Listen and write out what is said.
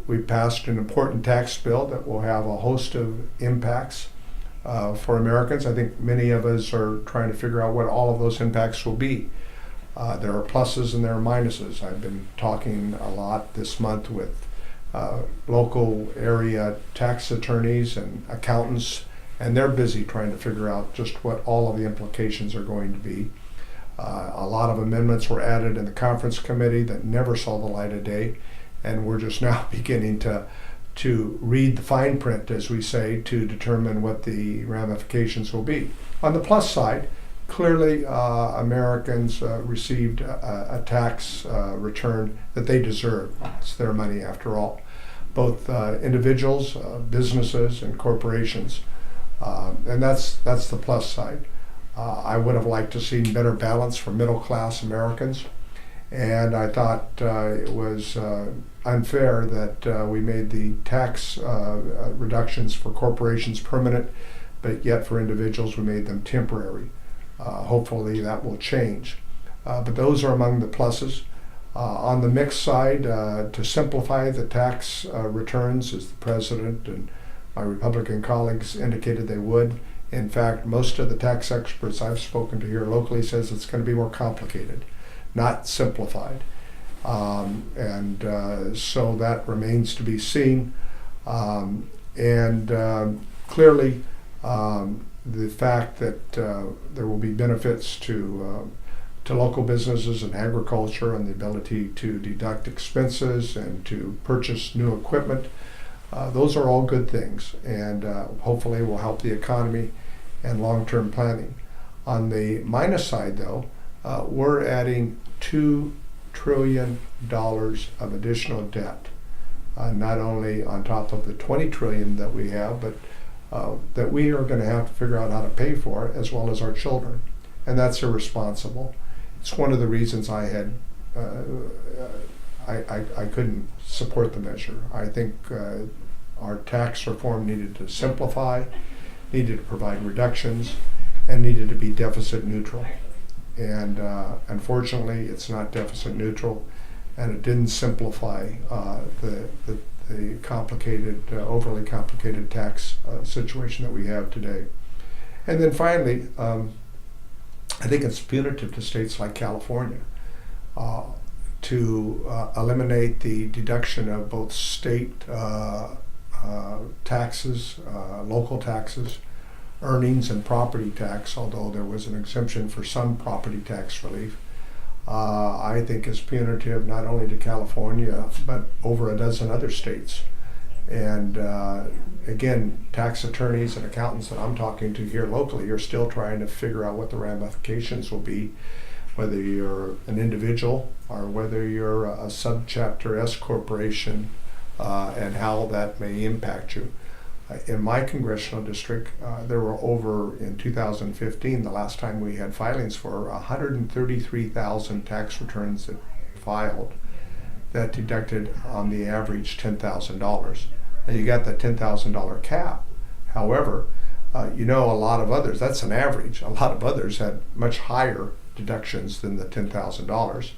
we passed an important tax bill that will have a host of impacts for Americans. I think many of us are trying to figure out what all of those impacts will be. There are pluses and there are minuses. I've been talking a lot this month with local area tax attorneys and accountants, and they're busy trying to figure out just what all of the implications are going to be. A lot of amendments were added in the conference committee that never saw the light of day, and we're just now beginning to read the fine print, as we say, to determine what the ramifications will be. On the plus side, clearly Americans received a tax return that they deserve. It's their money after all. Both individuals, businesses, and corporations. And that's the plus side. I would have liked to see better balance for middle class Americans. And I thought it was unfair that we made the tax reductions for corporations permanent, but yet for individuals we made them temporary. Hopefully that will change. But those are among the pluses. On the mixed side, to simplify the tax returns, as the President and my Republican colleagues indicated they would. In fact, most of the tax experts I've spoken to here locally says it's going to be more complicated, not simplified. So that remains to be seen. Clearly, the fact that there will be benefits to local businesses and agriculture and the ability to deduct expenses and to purchase new equipment, those are all good things, and hopefully will help the economy and long-term planning. On the minus side, though, we're adding $2 trillion of additional debt, not only on top of the $20 trillion that we have, but that we are going to have to figure out how to pay for, as well as our children. And that's irresponsible. It's one of the reasons I had I couldn't support the measure. I think our tax reform needed to simplify, needed to provide reductions, and needed to be deficit neutral. And unfortunately, it's not deficit neutral, and it didn't simplify the complicated, overly complicated tax situation that we have today. And then finally, I think it's punitive to states like California to eliminate the deduction of both state taxes, local taxes, earnings, and property tax, although there was an exemption for some property tax relief. I think is punitive not only to California, but over a dozen other states. And again, tax attorneys and accountants that I'm talking to here locally are still trying to figure out what the ramifications will be, whether you're an individual or whether you're a subchapter S corporation, and how that may impact you. In my congressional district, there were over, in 2015, the last time we had filings for, 133,000 tax returns that filed that deducted on the average $10,000. And you got the $10,000 cap. However, a lot of others, that's an average, a lot of others had much higher deductions than the $10,000.